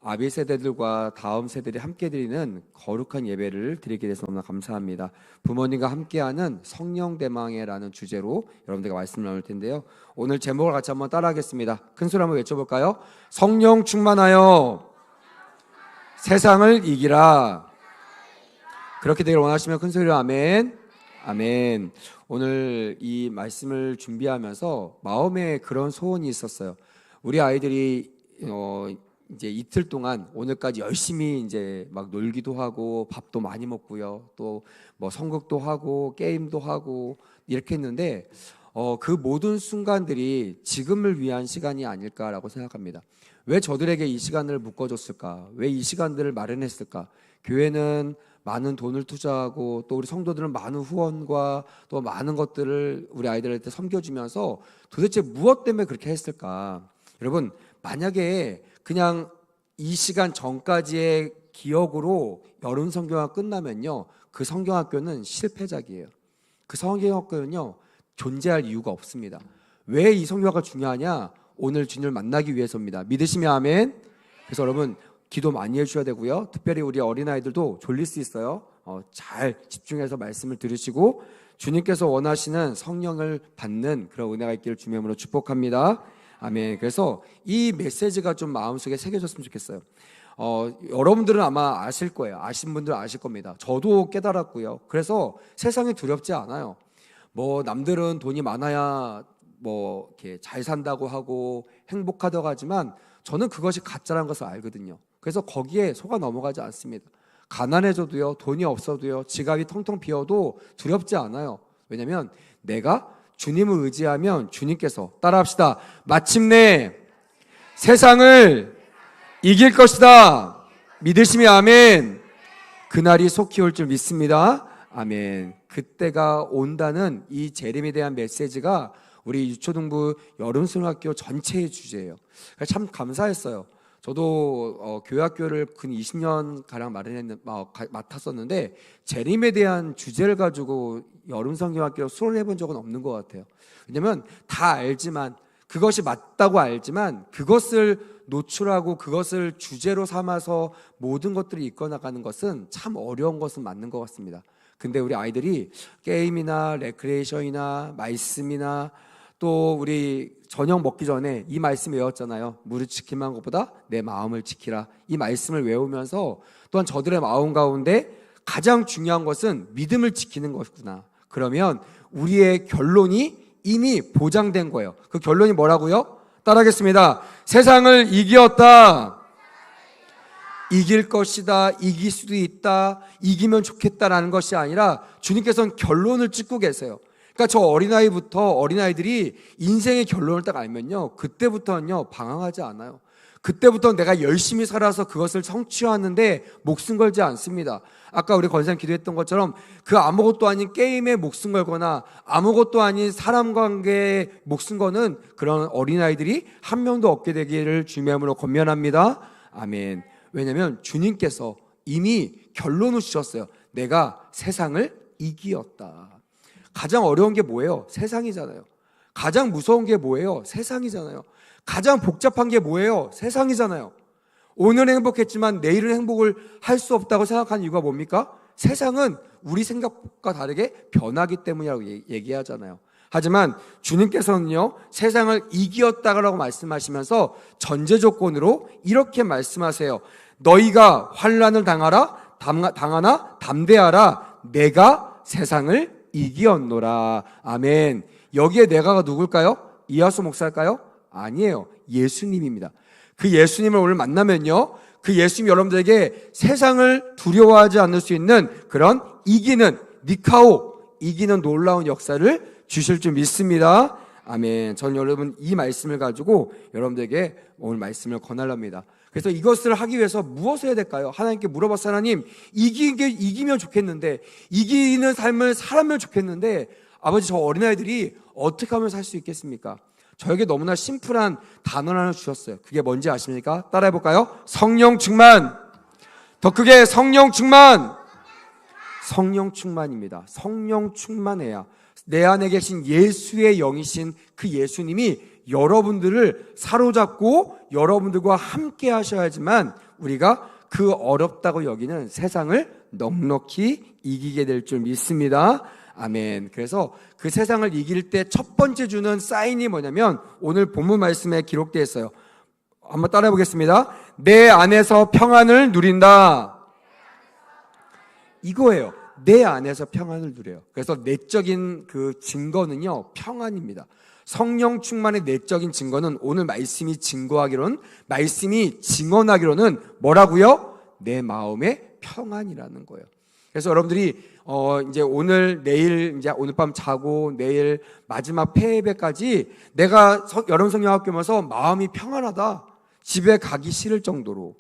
아비 세대들과 다음 세대들이 함께 드리는 거룩한 예배를 드리게 돼서 너무나 감사합니다. 부모님과 함께하는 성령 대망회라는 주제로 여러분들과 말씀을 나눌 텐데요. 오늘 제목을 같이 한번 따라하겠습니다. 큰 소리 한번 외쳐볼까요? 성령 충만하여 세상을 이기라. 그렇게 되기를 원하시면 큰 소리로 아멘. 아멘. 오늘 이 말씀을 준비하면서 마음에 그런 소원이 있었어요. 우리 아이들이 이제 이틀 동안 오늘까지 열심히 이제 막 놀기도 하고 밥도 많이 먹고요. 또 뭐 선곡도 하고 게임도 하고 이렇게 했는데 그 모든 순간들이 지금을 위한 시간이 아닐까라고 생각합니다. 왜 저들에게 이 시간을 묶어줬을까? 왜 이 시간들을 마련했을까? 교회는 많은 돈을 투자하고 또 우리 성도들은 많은 후원과 또 많은 것들을 우리 아이들한테 섬겨주면서 도대체 무엇 때문에 그렇게 했을까? 여러분, 만약에 그냥 이 시간 전까지의 기억으로 여름 성경학교 끝나면요, 그 성경학교는 실패작이에요. 그 성경학교는요 존재할 이유가 없습니다. 왜 이 성경학교가 중요하냐? 오늘 주님을 만나기 위해서입니다. 믿으시면 아멘. 그래서 여러분 기도 많이 해주셔야 되고요. 특별히 우리 어린아이들도 졸릴 수 있어요. 잘 집중해서 말씀을 들으시고 주님께서 원하시는 성령을 받는 그런 은혜가 있기를 주님의 이름으로 축복합니다. 아멘. 그래서 이 메시지가 좀 마음속에 새겨졌으면 좋겠어요. 여러분들은 아마 아실 거예요. 아신 분들은 아실 겁니다. 저도 깨달았고요. 그래서 세상이 두렵지 않아요. 뭐 남들은 돈이 많아야 뭐 이렇게 잘 산다고 하고 행복하다고 하지만 저는 그것이 가짜라는 것을 알거든요. 그래서 거기에 속아 넘어가지 않습니다. 가난해져도요, 돈이 없어도요, 지갑이 텅텅 비어도 두렵지 않아요. 왜냐하면 내가 주님을 의지하면 주님께서, 따라합시다, 마침내 세상을 이길 것이다. 믿으시면 아멘. 그날이 속히 올 줄 믿습니다. 아멘. 그때가 온다는 이 재림에 대한 메시지가 우리 유초등부 여름수능학교 전체의 주제예요. 참 감사했어요. 저도 교회학교를 근 20년 가량 맡았었는데 재림에 대한 주제를 가지고 여름성경학교 수업을 해본 적은 없는 것 같아요. 왜냐하면 다 알지만, 그것이 맞다고 알지만 그것을 노출하고 그것을 주제로 삼아서 모든 것들이 이끌어나가는 것은 참 어려운 것은 맞는 것 같습니다. 근데 우리 아이들이 게임이나 레크레이션이나 말씀이나 또 우리 저녁 먹기 전에 이 말씀 외웠잖아요. 무릇 지킬만 것보다 내 마음을 지키라. 이 말씀을 외우면서 또한 저들의 마음 가운데 가장 중요한 것은 믿음을 지키는 것이구나. 그러면 우리의 결론이 이미 보장된 거예요. 그 결론이 뭐라고요? 따라하겠습니다. 세상을 이겼다. 이길 것이다. 이길 수도 있다. 이기면 좋겠다라는 것이 아니라 주님께서는 결론을 찍고 계세요. 그러니까 저 어린아이들이 인생의 결론을 딱 알면요, 그때부터는요 방황하지 않아요. 그때부터 내가 열심히 살아서 그것을 성취하는데 목숨 걸지 않습니다. 아까 우리 권사님 기도했던 것처럼 그 아무것도 아닌 게임에 목숨 걸거나 아무것도 아닌 사람 관계에 목숨 거는 그런 어린아이들이 한 명도 없게 되기를 주님의 이름으로 권면합니다. 아멘. 왜냐하면 주님께서 이미 결론을 주셨어요. 내가 세상을 이기었다. 가장 어려운 게 뭐예요? 세상이잖아요. 가장 무서운 게 뭐예요? 세상이잖아요. 가장 복잡한 게 뭐예요? 세상이잖아요. 오늘은 행복했지만 내일은 행복을 할 수 없다고 생각하는 이유가 뭡니까? 세상은 우리 생각과 다르게 변하기 때문이라고 얘기하잖아요. 하지만 주님께서는요, 세상을 이기었다라고 말씀하시면서 전제 조건으로 이렇게 말씀하세요. 너희가 환난을 당하나 담대하라. 내가 세상을 이기었노라. 아멘. 여기에 내가가 누굴까요? 이하수 목사일까요? 아니에요. 예수님입니다. 그 예수님을 오늘 만나면요, 그 예수님 여러분들에게 세상을 두려워하지 않을 수 있는 그런 이기는 니카오, 이기는 놀라운 역사를 주실 줄 믿습니다. 아멘. 저는 여러분 이 말씀을 가지고 여러분들에게 오늘 말씀을 권하렵니다. 그래서 이것을 하기 위해서 무엇을 해야 될까요? 하나님께 물어봤어요. 하나님, 이기면 좋겠는데, 이기는 삶을 살면 좋겠는데, 아버지, 저 어린아이들이 어떻게 하면 살 수 있겠습니까? 저에게 너무나 심플한 단어 하나 주셨어요. 그게 뭔지 아십니까? 따라해볼까요? 성령 충만. 더 크게, 성령 충만. 성령 충만입니다. 성령 충만해야 내 안에 계신 예수의 영이신 그 예수님이 여러분들을 사로잡고 여러분들과 함께 하셔야지만 우리가 그 어렵다고 여기는 세상을 넉넉히 이기게 될 줄 믿습니다. 아멘. 그래서 그 세상을 이길 때 첫 번째 주는 사인이 뭐냐면 오늘 본문 말씀에 기록되어 있어요. 한번 따라해 보겠습니다. 내 안에서 평안을 누린다. 이거예요. 내 안에서 평안을 누려요. 그래서 내적인 그 증거는요, 평안입니다. 성령 충만의 내적인 증거는 오늘 말씀이 증거하기로는, 말씀이 증언하기로는 뭐라고요? 내 마음의 평안이라는 거예요. 그래서 여러분들이 이제 오늘 내일 이제 오늘 밤 자고 내일 마지막 폐예배까지 내가 여름 성령학교 오면서 마음이 평안하다, 집에 가기 싫을 정도로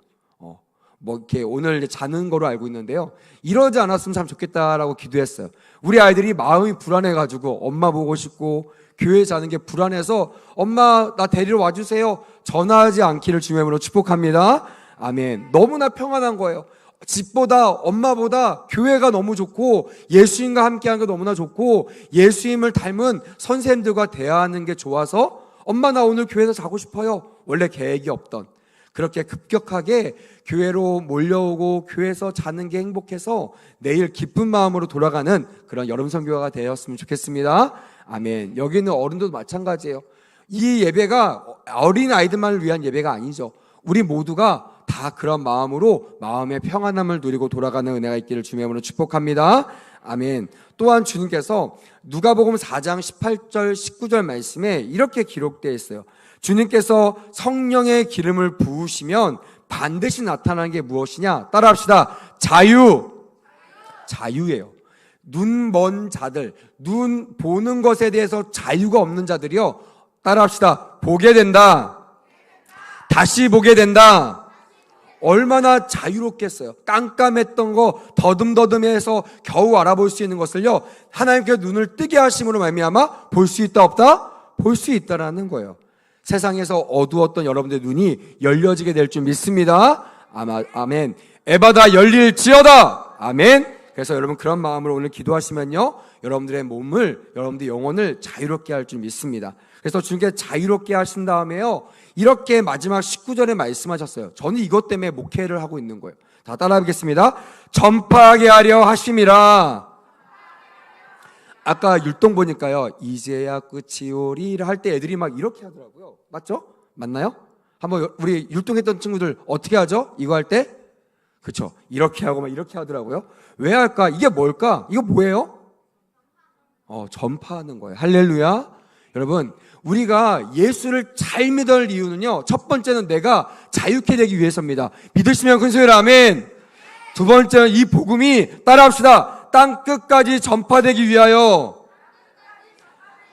뭐 이렇게 오늘 자는 거로 알고 있는데요. 이러지 않았으면 참 좋겠다라고 기도했어요. 우리 아이들이 마음이 불안해가지고 엄마 보고 싶고 교회 자는 게 불안해서 엄마 나 데리러 와주세요 전화하지 않기를 주님의 이름으로 축복합니다. 아멘. 너무나 평안한 거예요. 집보다 엄마보다 교회가 너무 좋고 예수님과 함께하는 게 너무나 좋고 예수님을 닮은 선생님들과 대화하는 게 좋아서 엄마 나 오늘 교회에서 자고 싶어요. 원래 계획이 없던 그렇게 급격하게 교회로 몰려오고 교회에서 자는 게 행복해서 내일 기쁜 마음으로 돌아가는 그런 여름 선교가 되었으면 좋겠습니다. 아멘. 여기 있는 어른들도 마찬가지예요. 이 예배가 어린 아이들만을 위한 예배가 아니죠. 우리 모두가 다 그런 마음으로 마음의 평안함을 누리고 돌아가는 은혜가 있기를 주님의 이름으로 축복합니다. 아멘. 또한 주님께서 누가복음 4장 18절 19절 말씀에 이렇게 기록되어 있어요. 주님께서 성령의 기름을 부으시면 반드시 나타나는 게 무엇이냐? 따라합시다. 자유예요. 눈 먼 자들, 눈 보는 것에 대해서 자유가 없는 자들이요, 따라합시다. 보게 된다. 다시 보게 된다. 얼마나 자유롭겠어요. 깜깜했던 거 더듬더듬해서 겨우 알아볼 수 있는 것을요, 하나님께서 눈을 뜨게 하심으로 말미암아 볼 수 있다 없다? 볼 수 있다라는 거예요. 세상에서 어두웠던 여러분들의 눈이 열려지게 될 줄 믿습니다. 아멘. 에바다 열릴지어다. 아멘. 그래서 여러분 그런 마음으로 오늘 기도하시면요, 여러분들의 몸을, 여러분들의 영혼을 자유롭게 할 줄 믿습니다. 그래서 주님께 자유롭게 하신 다음에요, 이렇게 마지막 19절에 말씀하셨어요. 저는 이것 때문에 목회를 하고 있는 거예요. 다 따라하겠습니다. 전파하게 하려 하심이라. 아까 율동 보니까요, 이제야 끝이 오리라 할 때 애들이 막 이렇게 하더라고요. 맞죠? 맞나요? 한번 우리 율동했던 친구들 어떻게 하죠? 이거 할 때? 그쵸? 이렇게 하고 막 이렇게 하더라고요. 왜 할까? 이게 뭘까? 이거 뭐예요? 전파하는 거예요. 할렐루야. 여러분, 우리가 예수를 잘 믿을 이유는요, 첫 번째는 내가 자유케 되기 위해서입니다. 믿으시면 큰 소리로 아멘. 두 번째는 이 복음이, 따라합시다, 땅 끝까지 전파되기 위하여.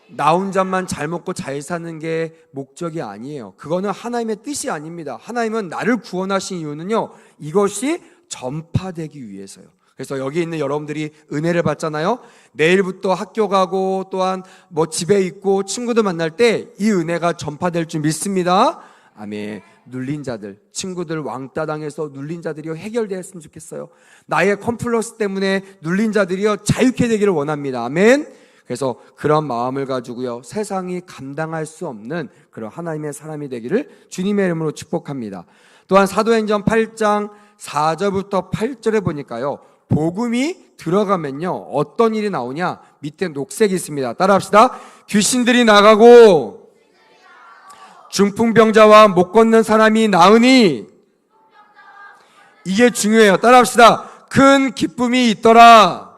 나 혼자만 잘 먹고 잘 사는 게 목적이 아니에요. 그거는 하나님의 뜻이 아닙니다. 하나님은 나를 구원하신 이유는요, 이것이 전파되기 위해서요. 그래서 여기 있는 여러분들이 은혜를 받잖아요. 내일부터 학교 가고 또한 뭐 집에 있고 친구들 만날 때 이 은혜가 전파될 줄 믿습니다. 아멘. 눌린 자들, 친구들 왕따 당해서 눌린 자들이요, 해결되었으면 좋겠어요. 나의 컴플렉스 때문에 눌린 자들이요, 자유케 되기를 원합니다. 아멘. 그래서 그런 마음을 가지고요, 세상이 감당할 수 없는 그런 하나님의 사람이 되기를 주님의 이름으로 축복합니다. 또한 사도행전 8장 4절부터 8절에 보니까요, 복음이 들어가면요, 어떤 일이 나오냐? 밑에 녹색이 있습니다. 따라합시다. 귀신들이 나가고 중풍병자와 못 걷는 사람이 나으니. 이게 중요해요. 따라합시다. 큰 기쁨이 있더라.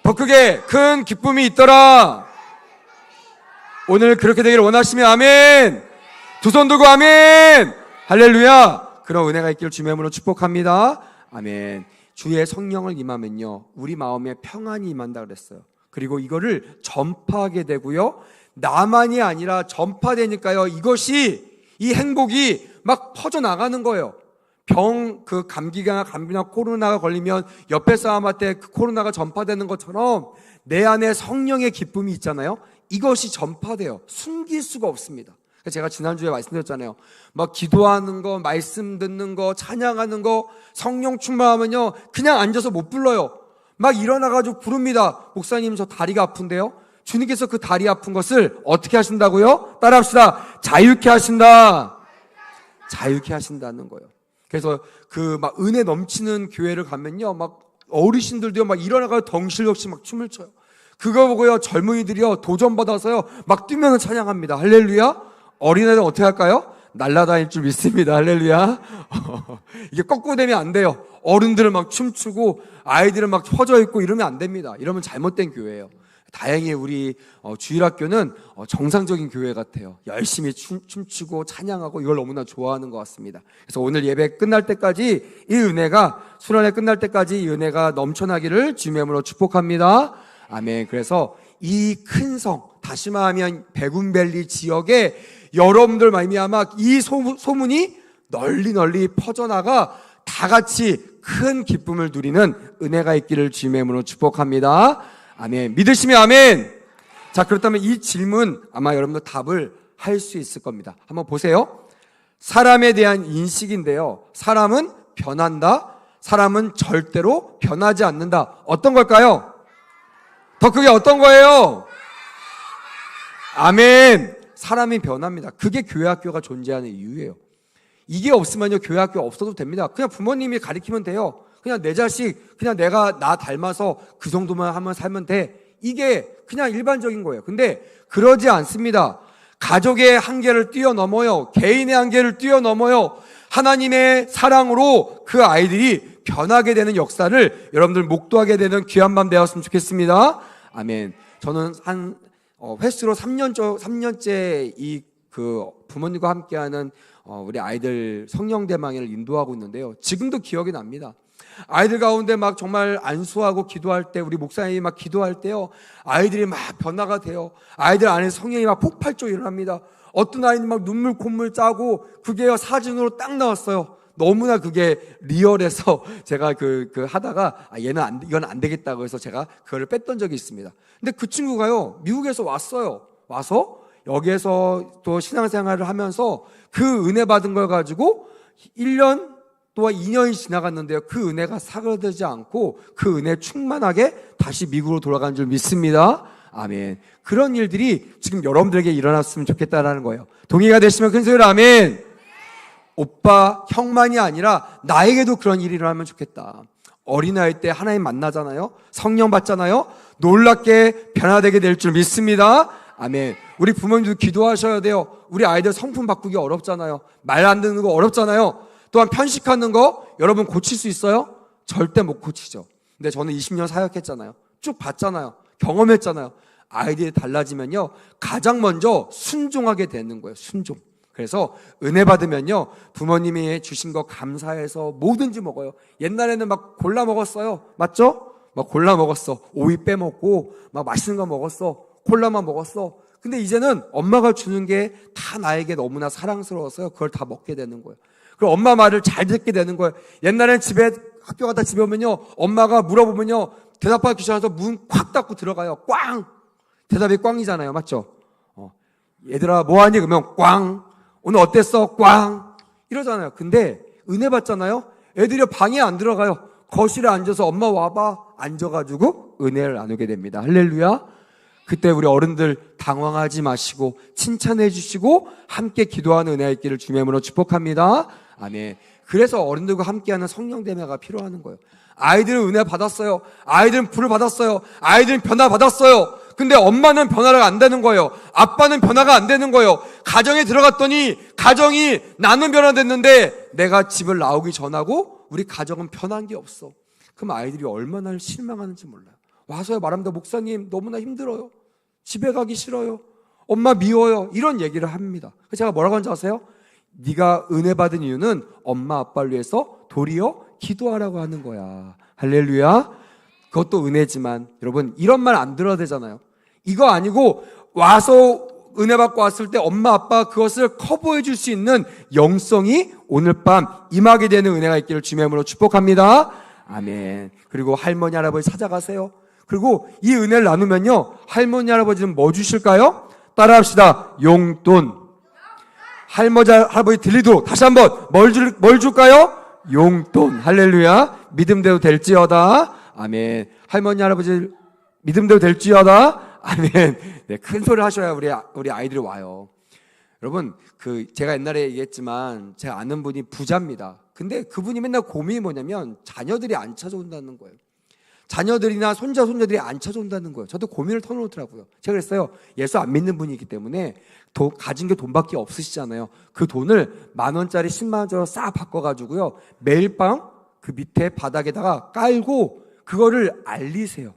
더 크게, 큰 기쁨이 있더라. 오늘 그렇게 되기를 원하시면 아멘. 두 손 들고 아멘. 할렐루야. 그런 은혜가 있기를 주님의 이름으로 축복합니다. 아멘. 주의 성령을 임하면요, 우리 마음에 평안이 임한다 그랬어요. 그리고 이거를 전파하게 되고요, 나만이 아니라 전파되니까요, 이것이, 이 행복이 막 퍼져나가는 거예요. 감기나 코로나가 걸리면 옆에 사람한테 그 코로나가 전파되는 것처럼 내 안에 성령의 기쁨이 있잖아요. 이것이 전파돼요. 숨길 수가 없습니다. 제가 지난주에 말씀드렸잖아요. 막 기도하는 거, 말씀 듣는 거, 찬양하는 거, 성령 충만하면요, 그냥 앉아서 못 불러요. 막 일어나가지고 부릅니다. 목사님 저 다리가 아픈데요? 주님께서 그 다리 아픈 것을 어떻게 하신다고요? 따라합시다. 자유케 하신다. 자유케 하신다는 거예요. 그래서 그 막 은혜 넘치는 교회를 가면요, 막 어르신들도요 막 일어나가 덩실없이 막 춤을 춰요. 그거 보고요 젊은이들이요 도전받아서요 막 뛰면서 찬양합니다. 할렐루야. 어린애들 어떻게 할까요? 날아다닐 줄 믿습니다. 할렐루야. 이게 거꾸로 되면 안 돼요. 어른들은 막 춤추고 아이들은 막 퍼져 있고 이러면 안 됩니다. 이러면 잘못된 교회예요. 다행히 우리 주일학교는 정상적인 교회 같아요. 열심히 춤추고 찬양하고 이걸 너무나 좋아하는 것 같습니다. 그래서 오늘 예배 끝날 때까지 이 은혜가, 수련회 끝날 때까지 이 은혜가 넘쳐나기를 주님의 이름으로 축복합니다. 아멘. 그래서 이 큰 성, 다시 말하면 베군밸리 지역에 여러분들 말미암아 이 소문이 널리 퍼져나가 다 같이 큰 기쁨을 누리는 은혜가 있기를 주님의 이름으로 축복합니다. 아멘. 믿으시면 아멘. 자, 그렇다면 이 질문 아마 여러분들 답을 할 수 있을 겁니다. 한번 보세요. 사람에 대한 인식인데요. 사람은 변한다. 사람은 절대로 변하지 않는다. 어떤 걸까요? 더 크게 어떤 거예요? 아멘. 사람이 변합니다. 그게 교회학교가 존재하는 이유예요. 이게 없으면요 교회학교 없어도 됩니다. 그냥 부모님이 가르치면 돼요. 그냥 내 자식, 그냥 내가 나 닮아서 그 정도만 하면 살면 돼. 이게 그냥 일반적인 거예요. 근데 그러지 않습니다. 가족의 한계를 뛰어넘어요. 개인의 한계를 뛰어넘어요. 하나님의 사랑으로 그 아이들이 변하게 되는 역사를 여러분들 목도하게 되는 귀한 밤 되었으면 좋겠습니다. 아멘. 저는 한 횟수로 3년째 이 그 부모님과 함께하는 우리 아이들 성령대망회를 인도하고 있는데요. 지금도 기억이 납니다. 아이들 가운데 막 정말 안수하고 기도할 때, 우리 목사님이 막 기도할 때요, 아이들이 막 변화가 돼요. 아이들 안에 성령이 막 폭발적으로 일어납니다. 어떤 아이는 막 눈물 콧물 짜고 그게요 사진으로 딱 나왔어요. 너무나 그게 리얼해서 제가 하다가 얘는 이건 안 되겠다고 해서 제가 그거를 뺐던 적이 있습니다. 근데 그 친구가요 미국에서 왔어요. 와서 여기에서 또 신앙생활을 하면서 그 은혜 받은 걸 가지고 1년 또한 2년이 지나갔는데요, 그 은혜가 사그라들지 않고 그 은혜 충만하게 다시 미국으로 돌아간 줄 믿습니다. 아멘. 그런 일들이 지금 여러분들에게 일어났으면 좋겠다라는 거예요. 동의가 되시면 큰 소리로 아멘. 오빠, 형만이 아니라 나에게도 그런 일이 일어나면 좋겠다. 어린아이 때 하나님 만나잖아요. 성령 받잖아요. 놀랍게 변화되게 될 줄 믿습니다. 아멘. 우리 부모님도 기도하셔야 돼요. 우리 아이들 성품 바꾸기 어렵잖아요. 말 안 듣는 거 어렵잖아요. 또한 편식하는 거 여러분 고칠 수 있어요? 절대 못 고치죠. 근데 저는 20년 사역했잖아요. 쭉 봤잖아요. 경험했잖아요. 아이들이 달라지면요 가장 먼저 순종하게 되는 거예요. 순종. 그래서 은혜 받으면요 부모님이 주신 거 감사해서 뭐든지 먹어요. 옛날에는 막 골라 먹었어요. 맞죠? 막 골라 먹었어. 오이 빼먹고 막 맛있는 거 먹었어. 콜라만 먹었어. 근데 이제는 엄마가 주는 게 다 나에게 너무나 사랑스러워서요 그걸 다 먹게 되는 거예요. 그리고 엄마 말을 잘 듣게 되는 거예요. 옛날엔 학교 가다 집에 오면요 엄마가 물어보면요 대답하기 귀찮아서 문 콱 닫고 들어가요. 꽝! 대답이 꽝이잖아요. 맞죠? 얘들아 뭐하니? 그러면 꽝! 오늘 어땠어? 꽝! 이러잖아요. 근데 은혜 받잖아요. 애들이 방에 안 들어가요. 거실에 앉아서 엄마 와봐 앉아가지고 은혜를 나누게 됩니다. 할렐루야. 그때 우리 어른들 당황하지 마시고 칭찬해 주시고 함께 기도하는 은혜가 있기를 주님의 이름으로 축복합니다. 아멘. 그래서 어른들과 함께하는 성령대회가 필요한 거예요. 아이들은 은혜 받았어요. 아이들은 불을 받았어요. 아이들은 변화 받았어요. 근데 엄마는 변화가 안 되는 거예요. 아빠는 변화가 안 되는 거예요. 가정에 들어갔더니 가정이 나는 변화됐는데 내가 집을 나오기 전하고 우리 가정은 변한 게 없어. 그럼 아이들이 얼마나 실망하는지 몰라요. 와서요 말합니다. 목사님 너무나 힘들어요. 집에 가기 싫어요. 엄마 미워요. 이런 얘기를 합니다. 그래서 제가 뭐라고 하는지 아세요? 네가 은혜 받은 이유는 엄마 아빠를 위해서 도리어 기도하라고 하는 거야. 할렐루야. 그것도 은혜지만 여러분 이런 말 안 들어야 되잖아요. 이거 아니고 와서 은혜 받고 왔을 때 엄마 아빠 그것을 커버해 줄 수 있는 영성이 오늘 밤 임하게 되는 은혜가 있기를 주님의 이름으로 축복합니다. 아멘. 그리고 할머니 할아버지 찾아가세요. 그리고 이 은혜를 나누면요 할머니 할아버지는 뭐 주실까요? 따라합시다. 용돈. 할머니 할아버지 들리도록 다시 한번 뭘 줄까요? 용돈. 할렐루야. 믿음대로 될지어다. 아멘. 할머니 할아버지 믿음대로 될지어다. 아멘. 네, 큰 소리 하셔야 우리 아이들이 와요. 여러분, 제가 옛날에 얘기했지만 제가 아는 분이 부자입니다. 근데 그분이 맨날 고민이 뭐냐면 자녀들이 안 찾아온다는 거예요. 자녀들이나 손자손녀들이 안 찾아온다는 거예요. 저도 고민을 털어놓더라고요. 제가 그랬어요. 예수 안 믿는 분이기 때문에 가진 게 돈밖에 없으시잖아요. 그 돈을 10,000원짜리 100,000원짜리로 싹 바꿔가지고요, 매일 밤 그 밑에 바닥에다가 깔고 그거를 알리세요.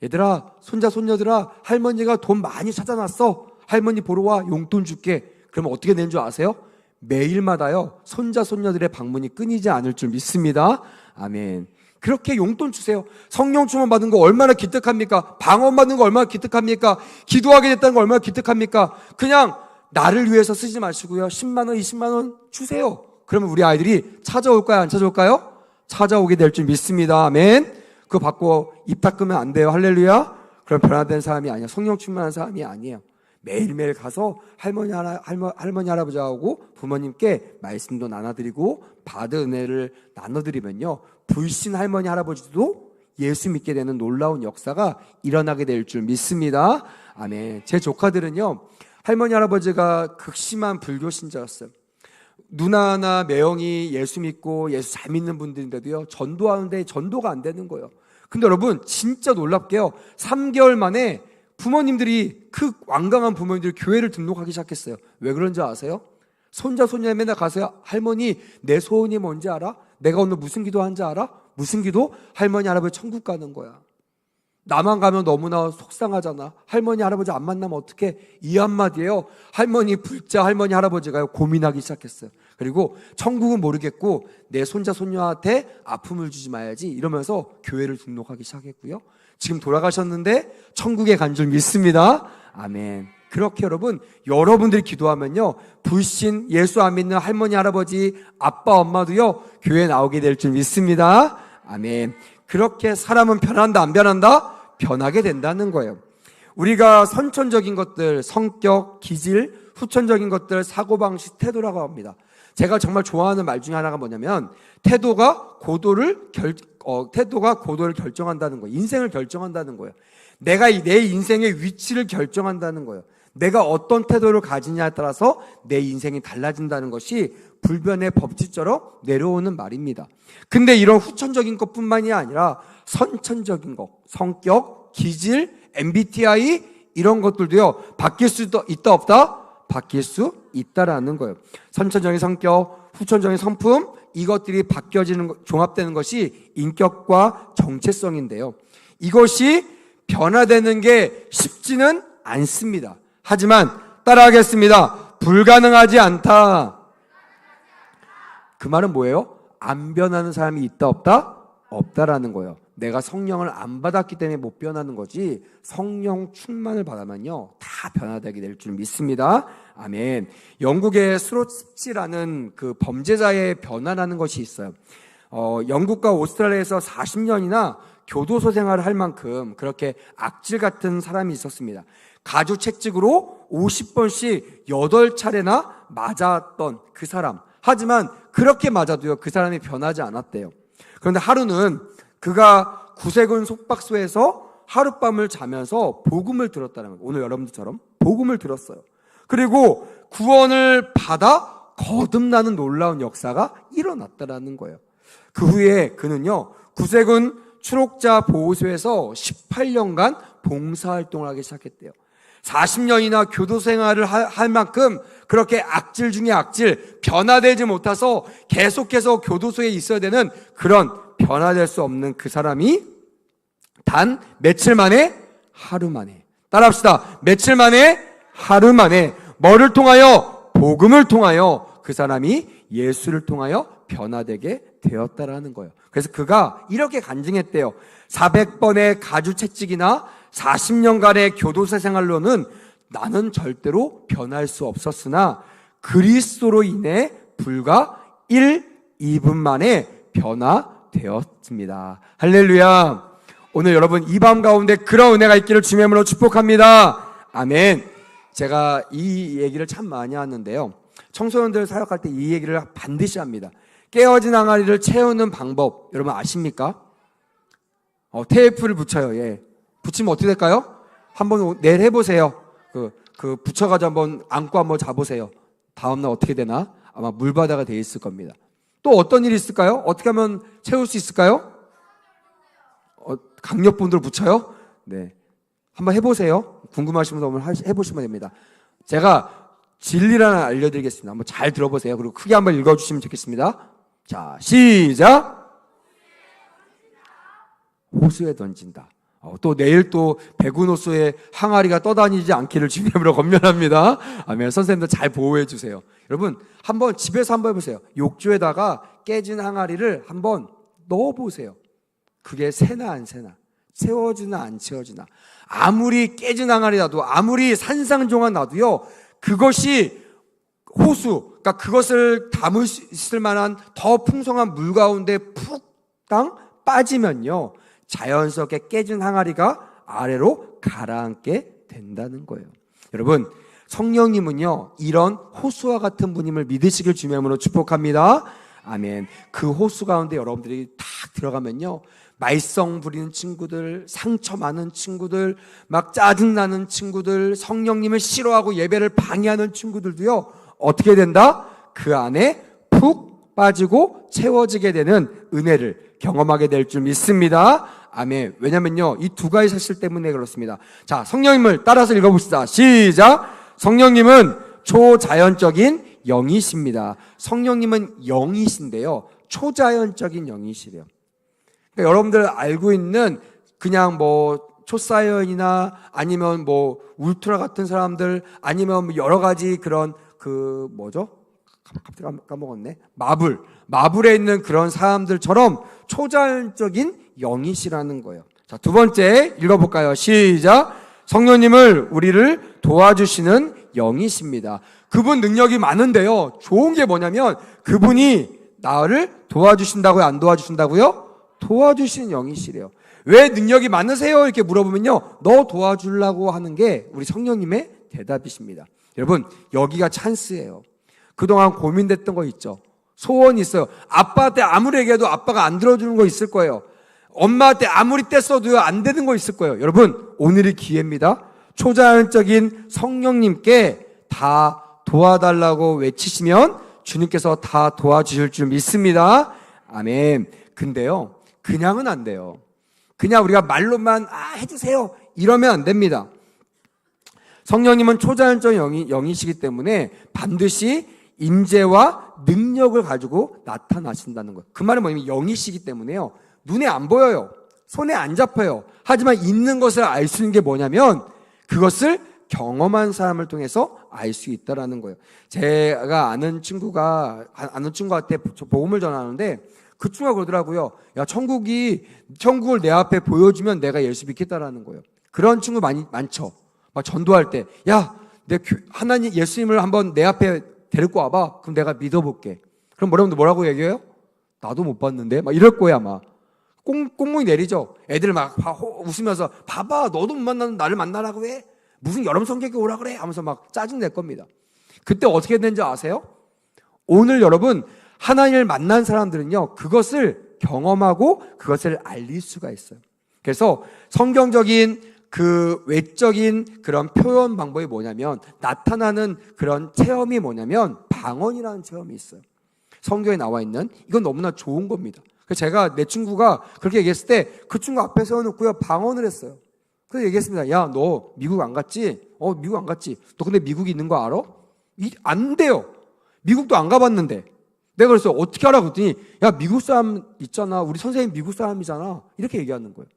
얘들아, 손자손녀들아, 할머니가 돈 많이 찾아놨어. 할머니 보러 와. 용돈 줄게. 그러면 어떻게 되는 줄 아세요? 매일마다요, 손자손녀들의 방문이 끊이지 않을 줄 믿습니다. 아멘. 그렇게 용돈 주세요. 성령 충만 받은 거 얼마나 기특합니까? 방언 받는 거 얼마나 기특합니까? 기도하게 됐다는 거 얼마나 기특합니까? 그냥 나를 위해서 쓰지 마시고요, 10만 원, 20만 원 주세요. 그러면 우리 아이들이 찾아올까요? 안 찾아올까요? 찾아오게 될 줄 믿습니다. 아멘. 그거 받고 입 닦으면 안 돼요. 할렐루야. 그럼 변화된 사람이 아니야. 성령 충만한 사람이 아니에요. 매일매일 가서 할머니 할아버지하고 부모님께 말씀도 나눠드리고 받은 은혜를 나눠드리면요, 불신 할머니 할아버지도 예수 믿게 되는 놀라운 역사가 일어나게 될 줄 믿습니다. 아멘. 제 조카들은요, 할머니 할아버지가 극심한 불교 신자였어요. 누나나 매형이 예수 믿고 예수 잘 믿는 분들인데도요, 전도하는데 전도가 안 되는 거예요. 근데 여러분, 진짜 놀랍게요, 3개월 만에 부모님들이, 그 완강한 부모님들이 교회를 등록하기 시작했어요. 왜 그런지 아세요? 손자 손녀에 맨날 가서요, 할머니 내 소원이 뭔지 알아? 내가 오늘 무슨 기도한지 알아? 무슨 기도? 할머니 할아버지 천국 가는 거야. 나만 가면 너무나 속상하잖아. 할머니 할아버지 안 만나면 어떡해? 이 한마디에요, 할머니 불자 할머니 할아버지가 고민하기 시작했어요. 그리고 천국은 모르겠고 내 손자 손녀한테 아픔을 주지 말아야지 이러면서 교회를 등록하기 시작했고요, 지금 돌아가셨는데 천국에 간 줄 믿습니다. 아멘. 그렇게 여러분들이 기도하면요, 불신 예수 안 믿는 할머니 할아버지 아빠 엄마도요, 교회에 나오게 될 줄 믿습니다. 아멘. 그렇게 사람은 변한다 안 변한다? 변하게 된다는 거예요. 우리가 선천적인 것들, 성격, 기질, 후천적인 것들, 사고방식, 태도라고 합니다. 제가 정말 좋아하는 말 중에 하나가 뭐냐면, 태도가 고도를 결정한다는 거예요. 인생을 결정한다는 거예요. 내가 내 인생의 위치를 결정한다는 거예요. 내가 어떤 태도를 가지냐에 따라서 내 인생이 달라진다는 것이 불변의 법칙처럼 내려오는 말입니다. 근데 이런 후천적인 것뿐만이 아니라 선천적인 것, 성격, 기질, MBTI 이런 것들도요, 바뀔 수 있다 없다? 바뀔 수 있다라는 거예요. 선천적인 성격, 후천적인 성품, 이것들이 종합되는 것이 인격과 정체성인데요, 이것이 변화되는 게 쉽지는 않습니다. 하지만 따라하겠습니다. 불가능하지 않다. 그 말은 뭐예요? 안 변하는 사람이 있다 없다? 없다라는 거예요. 내가 성령을 안 받았기 때문에 못 변하는 거지, 성령 충만을 받으면요, 다 변화되게 될 줄 믿습니다. 아멘. 영국의 스로치라는 그 범죄자의 변화라는 것이 있어요. 영국과 오스트랄리아에서 40년이나 교도소 생활을 할 만큼 그렇게 악질 같은 사람이 있었습니다. 가주 채찍으로 50번씩 8차례나 맞았던 그 사람. 하지만 그렇게 맞아도요, 그 사람이 변하지 않았대요. 그런데 하루는 그가 구세군 속박소에서 하룻밤을 자면서 복음을 들었다는 거예요. 오늘 여러분들처럼 복음을 들었어요. 그리고 구원을 받아 거듭나는 놀라운 역사가 일어났다는 거예요. 그 후에 그는요, 구세군 추록자 보호소에서 18년간 봉사활동을 하기 시작했대요. 40년이나 교도 생활을 할 만큼 그렇게 악질 중에 악질, 변화되지 못해서 계속해서 교도소에 있어야 되는 그런 변화될 수 없는 그 사람이 단 며칠 만에, 하루 만에, 따라합시다. 며칠 만에, 하루 만에, 뭐를 통하여? 복음을 통하여 그 사람이 예수를 통하여 변화되게 되었다라는 거예요. 그래서 그가 이렇게 간증했대요. 400번의 가주 채찍이나 40년간의 교도소 생활로는 나는 절대로 변할 수 없었으나 그리스도로 인해 불과 1, 2분 만에 변화되었습니다. 할렐루야. 오늘 여러분 이 밤 가운데 그런 은혜가 있기를 주님의 이름으로 축복합니다. 아멘. 제가 이 얘기를 참 많이 하는데요, 청소년들 사역할 때 이 얘기를 반드시 합니다. 깨어진 항아리를 채우는 방법 여러분 아십니까? 테이프를 붙여요. 예. 붙이면 어떻게 될까요? 한번 내일 해보세요. 붙여가지고 한번 안고 한번 자보세요. 다음날 어떻게 되나? 아마 물바다가 돼 있을 겁니다. 또 어떤 일이 있을까요? 어떻게 하면 채울 수 있을까요? 강력분들 붙여요? 네. 한번 해보세요. 궁금하신 분들 한번 해보시면 됩니다. 제가 진리를 하나 알려드리겠습니다. 한번 잘 들어보세요. 그리고 크게 한번 읽어주시면 좋겠습니다. 자, 시작! 호수에 던진다. 또 내일 또 백운 호수에 항아리가 떠다니지 않기를 주님으로 권면합니다. 아멘. 선생님도 잘 보호해 주세요. 여러분 한번 집에서 한번 해보세요. 욕조에다가 깨진 항아리를 한번 넣어보세요. 그게 새나 안 새나, 채워지나 안 채워지나. 아무리 깨진 항아리 놔도, 아무리 산상종아 놔도요, 그것이 호수, 그러니까 그것을 담을 수 있을 만한 더 풍성한 물 가운데 푹 빠지면요, 자연스럽게 깨진 항아리가 아래로 가라앉게 된다는 거예요. 여러분, 성령님은요, 이런 호수와 같은 분임을 믿으시길 주님으로 축복합니다. 아멘. 그 호수 가운데 여러분들이 탁 들어가면요, 말썽 부리는 친구들, 상처 많은 친구들, 막 짜증나는 친구들, 성령님을 싫어하고 예배를 방해하는 친구들도요, 어떻게 된다? 그 안에 푹 빠지고 채워지게 되는 은혜를 경험하게 될 줄 믿습니다. 아멘. 왜냐면요, 이 두 가지 사실 때문에 그렇습니다. 자, 성령님을 따라서 읽어봅시다. 시작! 성령님은 초자연적인 영이십니다. 성령님은 영이신데요, 초자연적인 영이시래요. 그러니까 여러분들 알고 있는 그냥 뭐 초사연이나 아니면 뭐 울트라 같은 사람들, 아니면 뭐 여러 가지 그런 갑자기 까먹었네. 마블에 있는 그런 사람들처럼 초자연적인 영이시라는 거예요. 자, 두 번째 읽어볼까요? 시작! 성령님을 우리를 도와주시는 영이십니다. 그분 능력이 많은데요, 좋은 게 뭐냐면 그분이 나를 도와주신다고요? 안 도와주신다고요? 도와주시는 영이시래요. 왜 능력이 많으세요? 이렇게 물어보면요, 너 도와주려고 하는 게 우리 성령님의 대답이십니다. 여러분, 여기가 찬스예요. 그동안 고민됐던 거 있죠. 소원이 있어요. 아빠한테 아무리 얘기해도 아빠가 안 들어주는 거 있을 거예요. 엄마한테 아무리 떼써도요, 안 되는 거 있을 거예요. 여러분, 오늘이 기회입니다. 초자연적인 성령님께 다 도와달라고 외치시면 주님께서 다 도와주실 줄 믿습니다. 아멘. 근데요, 그냥은 안 돼요. 그냥 우리가 말로만 해주세요 이러면 안 됩니다. 성령님은 초자연적 영이시기 때문에 반드시 임재와 능력을 가지고 나타나신다는 거예요. 그 말은 뭐냐면 영이시기 때문에요, 눈에 안 보여요. 손에 안 잡혀요. 하지만 있는 것을 알 수 있는 게 뭐냐면 그것을 경험한 사람을 통해서 알 수 있다라는 거예요. 제가 아는 친구한테 복음을 전하는데 그 친구가 그러더라고요. 야, 천국을 내 앞에 보여주면 내가 예수 믿겠다라는 거예요. 그런 친구 많죠. 막 전도할 때, 야, 하나님 예수님을 한번 내 앞에 데리고 와봐. 그럼 내가 믿어볼게. 그럼 뭐라고 얘기해요? 나도 못 봤는데? 막 이럴 거야, 아마. 꽁꽁이 내리죠. 애들 막 웃으면서, 봐봐, 너도 못 만나는 나를 만나라고 해? 무슨 여름 성경에 오라 그래? 하면서 막 짜증 낼 겁니다. 그때 어떻게 되는지 아세요? 오늘 여러분, 하나님을 만난 사람들은요, 그것을 경험하고 그것을 알릴 수가 있어요. 그래서 성경적인 그 외적인 그런 표현 방법이 뭐냐면, 나타나는 그런 체험이 뭐냐면 방언이라는 체험이 있어요. 성경에 나와 있는, 이건 너무나 좋은 겁니다. 그래서 제가 내 친구가 그렇게 얘기했을 때 그 친구 앞에 세워놓고요, 방언을 했어요. 그래서 얘기했습니다. 야, 너 미국 안 갔지? 미국 안 갔지? 너 근데 미국이 있는 거 알아? 안 돼요. 미국도 안 가봤는데. 내가 그래서 어떻게 하라고 했더니, 야, 미국 사람 있잖아. 우리 선생님 미국 사람이잖아. 이렇게 얘기하는 거예요.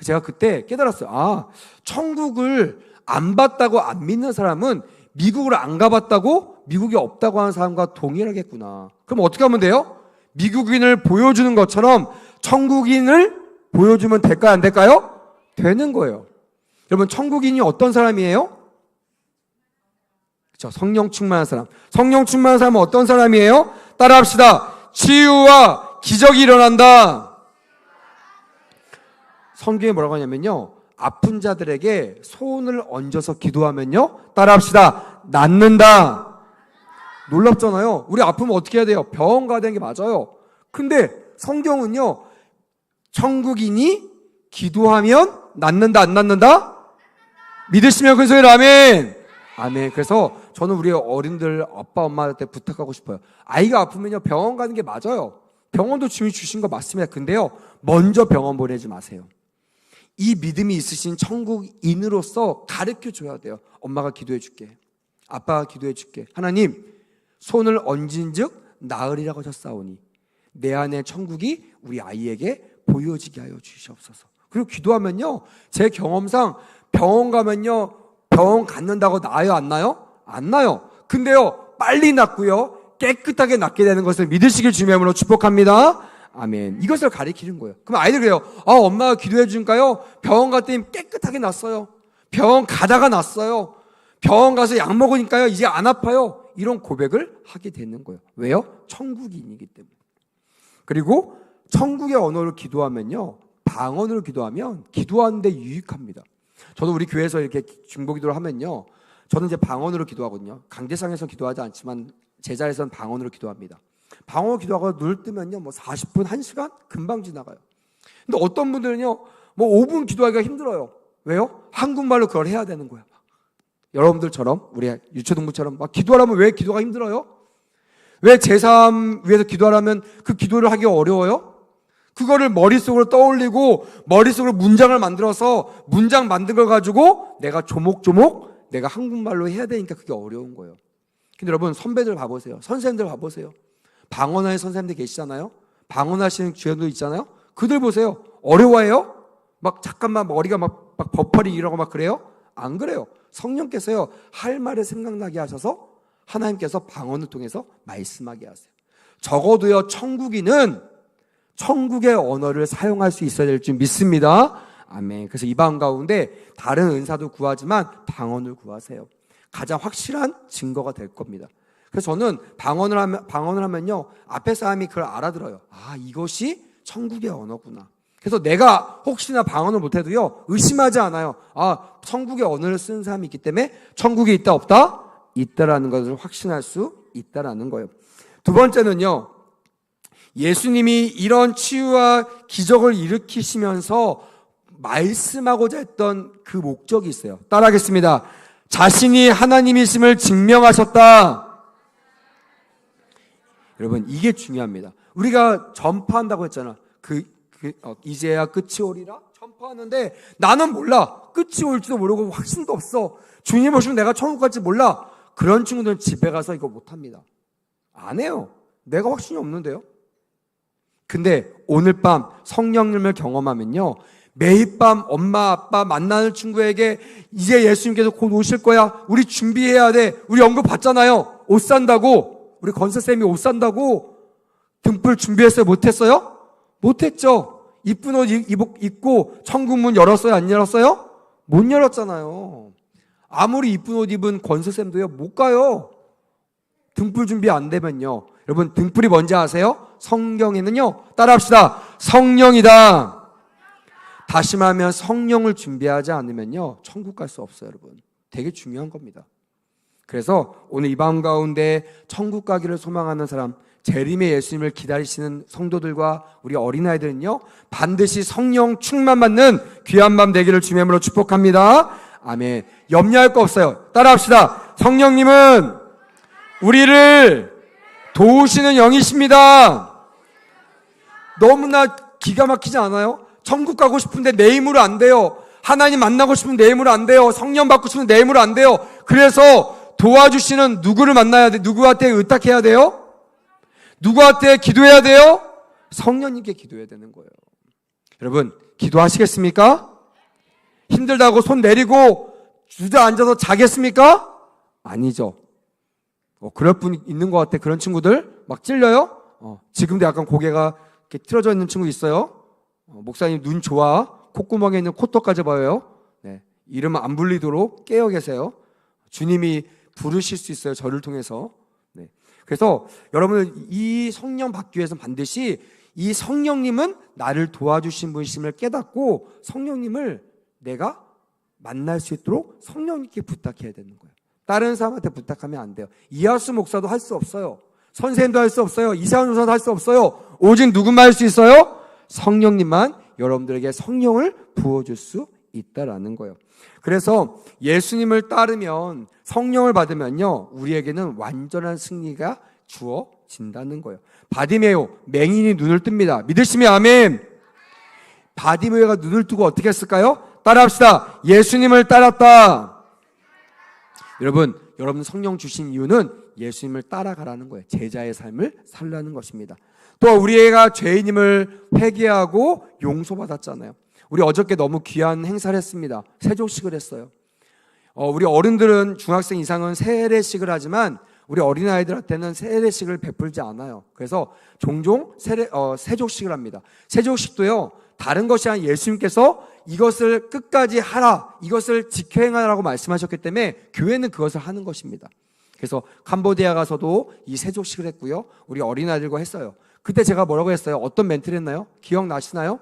제가 그때 깨달았어요. 천국을 안 봤다고 안 믿는 사람은 미국을 안 가봤다고 미국이 없다고 하는 사람과 동일하겠구나. 그럼 어떻게 하면 돼요? 미국인을 보여주는 것처럼 천국인을 보여주면 될까요? 안 될까요? 되는 거예요. 여러분, 천국인이 어떤 사람이에요? 그렇죠. 성령 충만한 사람. 성령 충만한 사람은 어떤 사람이에요? 따라합시다. 치유와 기적이 일어난다. 성경에 뭐라고 하냐면요, 아픈 자들에게 손을 얹어서 기도하면요, 따라합시다. 낫는다. 놀랍잖아요. 우리 아프면 어떻게 해야 돼요? 병원 가야 되는 게 맞아요. 근데 성경은요, 천국인이 기도하면 낫는다, 안 낫는다? 믿으시면 큰 소리로 아멘. 아멘. 그래서 저는 우리 어린들 아빠 엄마한테 부탁하고 싶어요. 아이가 아프면요 병원 가는 게 맞아요. 병원도 주님이 주신 거 맞습니다. 근데요 먼저 병원 보내지 마세요. 이 믿음이 있으신 천국인으로서 가르쳐 줘야 돼요. 엄마가 기도해 줄게, 아빠가 기도해 줄게. 하나님 손을 얹은즉 나으리라고 하셨사오니 내 안에 천국이 우리 아이에게 보여지게 하여 주시옵소서. 그리고 기도하면요 제 경험상 병원 가면요 병원 갔는다고 나아요 안 나요? 안 나요. 근데요 빨리 낫고요 깨끗하게 낫게 되는 것을 믿으시길 주님으로 축복합니다. 아멘. 이것을 가리키는 거예요. 그럼 아이들 그래요. 엄마가 기도해 주니까요 병원 갔더니 깨끗하게 낫어요. 병원 가다가 낫어요. 병원 가서 약 먹으니까요 이제 안 아파요. 이런 고백을 하게 되는 거예요. 왜요? 천국인이기 때문에. 그리고 천국의 언어로 기도하면요 방언으로 기도하면 기도하는데 유익합니다. 저도 우리 교회에서 이렇게 중보기도를 하면요 저는 이제 방언으로 기도하거든요. 강제상에서 기도하지 않지만 제자에서는 방언으로 기도합니다. 방언으로 기도하고 눈을 뜨면요 40분, 1시간 금방 지나가요. 근데 어떤 분들은요 5분 기도하기가 힘들어요. 왜요? 한국말로 그걸 해야 되는 거예요. 여러분들처럼 우리 유초동부처럼 막 기도하려면 왜 기도가 힘들어요? 왜 제3 위해서 기도하려면 그 기도를 하기가 어려워요? 그거를 머릿속으로 떠올리고 머릿속으로 문장을 만들어서 문장 만든 걸 가지고 내가 조목조목 내가 한국말로 해야 되니까 그게 어려운 거예요. 근데 여러분 선배들 봐보세요. 선생님들 봐보세요. 방언하는 선생님들 계시잖아요. 방언하시는 주연도 있잖아요. 그들 보세요. 어려워해요? 막 잠깐만 머리가 막 버퍼리 이러고 막 그래요? 안 그래요. 성령께서요 할 말을 생각나게 하셔서 하나님께서 방언을 통해서 말씀하게 하세요. 적어도요 천국인은 천국의 언어를 사용할 수 있어야 될 줄 믿습니다. 아멘. 그래서 이 방 가운데 다른 은사도 구하지만 방언을 구하세요. 가장 확실한 증거가 될 겁니다. 그래서 저는 방언을 하면요 앞에 사람이 그걸 알아들어요. 이것이 천국의 언어구나. 그래서 내가 혹시나 방언을 못해도요 의심하지 않아요. 천국의 언어를 쓰는 사람이 있기 때문에 천국이 있다 없다? 있다라는 것을 확신할 수 있다라는 거예요. 두 번째는요 예수님이 이런 치유와 기적을 일으키시면서 말씀하고자 했던 그 목적이 있어요. 따라하겠습니다. 자신이 하나님이심을 증명하셨다. 여러분 이게 중요합니다. 우리가 전파한다고 했잖아. 이제야 끝이 오리라 전파하는데 나는 몰라. 끝이 올지도 모르고 확신도 없어. 주님 오시면 내가 천국 갈지 몰라. 그런 친구들은 집에 가서 이거 못합니다. 안 해요. 내가 확신이 없는데요. 근데 오늘 밤 성령님을 경험하면요 매일 밤 엄마 아빠 만나는 친구에게 이제 예수님께서 곧 오실 거야. 우리 준비해야 돼. 우리 연극 봤잖아요. 옷 산다고. 우리 건설쌤이 옷 산다고 등불 준비했어요? 못했어요? 못했죠. 이쁜 옷 입고 천국문 열었어요? 안 열었어요? 못 열었잖아요. 아무리 이쁜 옷 입은 건설쌤도요 못 가요. 등불 준비 안 되면요. 여러분 등불이 뭔지 아세요? 성경에는요 따라합시다. 성령이다. 다시 말하면 성령을 준비하지 않으면요 천국 갈 수 없어요. 여러분 되게 중요한 겁니다. 그래서 오늘 이 밤 가운데 천국 가기를 소망하는 사람, 재림의 예수님을 기다리시는 성도들과 우리 어린아이들은요 반드시 성령 충만 받는 귀한 밤 되기를 주님의 이름으로 축복합니다. 아멘. 염려할 거 없어요. 따라합시다. 성령님은 우리를 도우시는 영이십니다. 너무나 기가 막히지 않아요? 천국 가고 싶은데 내 힘으로 안 돼요. 하나님 만나고 싶으면 내 힘으로 안 돼요. 성령 받고 싶으면 내 힘으로 안 돼요. 그래서 도와주시는 누구를 만나야 돼? 누구한테 의탁해야 돼요? 누구한테 기도해야 돼요? 성령님께 기도해야 되는 거예요. 여러분 기도하시겠습니까? 힘들다고 손 내리고 주저앉아서 자겠습니까? 아니죠. 그럴 분 있는 것 같아. 그런 친구들 막 찔려요. 지금도 약간 고개가 이렇게 틀어져 있는 친구 있어요. 목사님 눈 좋아. 콧구멍에 있는 코털까지 보여요. 네. 이름 안 불리도록 깨어 계세요. 주님이 부르실 수 있어요. 저를 통해서. 네. 그래서 여러분들 이 성령 받기 위해서 반드시 이 성령님은 나를 도와주신 분이심을 깨닫고 성령님을 내가 만날 수 있도록 성령님께 부탁해야 되는 거예요. 다른 사람한테 부탁하면 안 돼요. 이하수 목사도 할 수 없어요. 선생님도 할 수 없어요. 이사원 조사도 할 수 없어요. 오직 누구만 할 수 있어요? 성령님만 여러분들에게 성령을 부어줄 수 있다라는 거예요. 그래서 예수님을 따르면, 성령을 받으면요, 우리에게는 완전한 승리가 주어진다는 거예요. 바디메오, 맹인이 눈을 뜹니다. 믿으시면 아멘. 바디메오가 눈을 뜨고 어떻게 했을까요? 따라합시다. 예수님을 따랐다. 여러분 성령 주신 이유는 예수님을 따라가라는 거예요. 제자의 삶을 살라는 것입니다. 또 우리가 죄인임을 회개하고 용서받았잖아요. 우리 어저께 너무 귀한 행사를 했습니다. 세족식을 했어요. 우리 어른들은 중학생 이상은 세례식을 하지만 우리 어린아이들한테는 세례식을 베풀지 않아요. 그래서 종종 세족식을 합니다. 세족식도요, 다른 것이 아니라 예수님께서 이것을 끝까지 하라, 이것을 지켜 행하라고 말씀하셨기 때문에 교회는 그것을 하는 것입니다. 그래서 캄보디아 가서도 이 세족식을 했고요, 우리 어린아이들과 했어요. 그때 제가 뭐라고 했어요? 어떤 멘트를 했나요? 기억나시나요?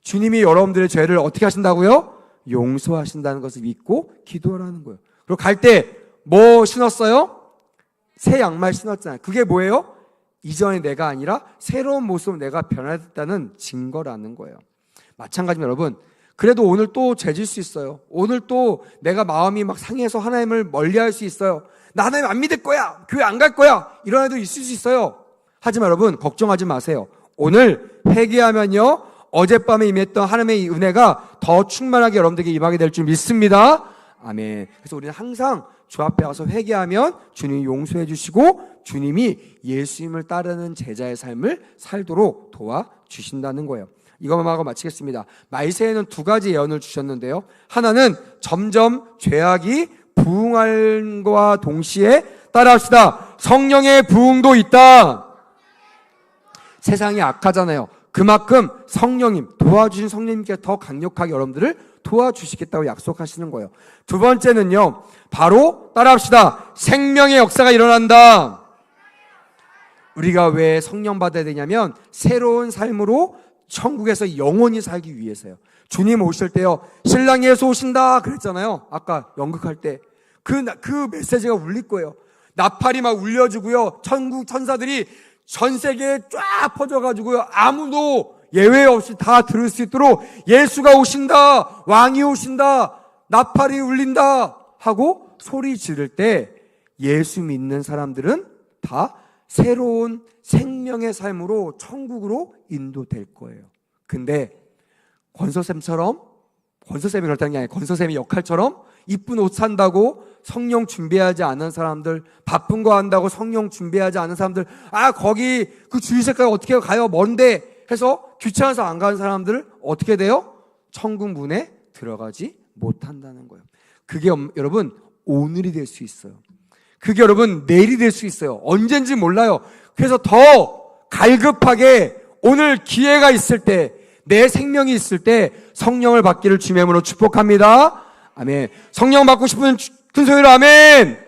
주님이 여러분들의 죄를 어떻게 하신다고요? 용서하신다는 것을 믿고 기도하라는 거예요. 그리고 갈 때 뭐 신었어요? 새 양말 신었잖아요. 그게 뭐예요? 이전의 내가 아니라 새로운 모습으로 내가 변화됐다는 증거라는 거예요. 마찬가지로 여러분, 그래도 오늘 또 죄질 수 있어요. 오늘 또 내가 마음이 막 상해서 하나님을 멀리할 수 있어요. 나 하나님 안 믿을 거야, 교회 안 갈 거야, 이런 애도 있을 수 있어요. 하지만 여러분 걱정하지 마세요. 오늘 회개하면요, 어젯밤에 임했던 하나님의 은혜가 더 충만하게 여러분들에게 임하게 될 줄 믿습니다. 아멘. 그래서 우리는 항상 주 앞에 와서 회개하면 주님이 용서해 주시고 주님이 예수님을 따르는 제자의 삶을 살도록 도와주신다는 거예요. 이것만 하고 마치겠습니다. 말세에는 두 가지 예언을 주셨는데요, 하나는 점점 죄악이 부흥함과 동시에, 따라합시다, 성령의 부흥도 있다. 세상이 악하잖아요. 그만큼 성령님, 도와주신 성령님께 더 강력하게 여러분들을 도와주시겠다고 약속하시는 거예요. 두 번째는요, 바로 따라합시다, 생명의 역사가 일어난다. 우리가 왜 성령 받아야 되냐면 새로운 삶으로 천국에서 영원히 살기 위해서요. 주님 오실 때요, 신랑 예수 오신다 그랬잖아요. 아까 연극할 때 그 메시지가 울릴 거예요. 나팔이 막 울려주고요, 천국 천사들이 전 세계에 쫙 퍼져가지고요, 아무도 예외 없이 다 들을 수 있도록 예수가 오신다, 왕이 오신다, 나팔이 울린다 하고 소리 지를 때 예수 믿는 사람들은 다 새로운 생명의 삶으로 천국으로 인도될 거예요. 근데 권서쌤이 그렇다는 게 아니라 권서쌤의 역할처럼 이쁜 옷 산다고 성령 준비하지 않은 사람들, 바쁜 거 한다고 성령 준비하지 않은 사람들, 거기 그 주일sek까지 어떻게 가요, 먼데 해서 귀찮아서 안 가는 사람들을 어떻게 돼요? 천국 문에 들어가지 못한다는 거예요. 그게 여러분 오늘이 될 수 있어요. 그게 여러분 내일이 될 수 있어요. 언젠지 몰라요. 그래서 더 갈급하게 오늘 기회가 있을 때, 내 생명이 있을 때 성령을 받기를 주님의 이름으로 축복합니다. 아멘. 성령 받고 싶은 큰 소리로 아멘.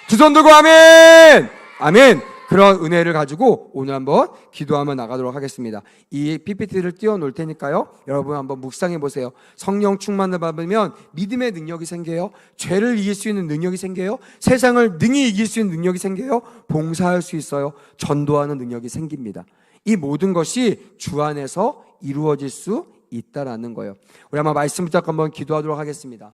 두 손 들고 아멘. 아멘. 그런 은혜를 가지고 오늘 한번 기도하며 나가도록 하겠습니다. 이 PPT를 띄워놓을 테니까요, 여러분 한번 묵상해 보세요. 성령 충만을 받으면 믿음의 능력이 생겨요. 죄를 이길 수 있는 능력이 생겨요. 세상을 능히 이길 수 있는 능력이 생겨요. 봉사할 수 있어요. 전도하는 능력이 생깁니다. 이 모든 것이 주 안에서 이루어질 수 있다라는 거예요. 우리 한번 말씀 붙잡고 한번 기도하도록 하겠습니다.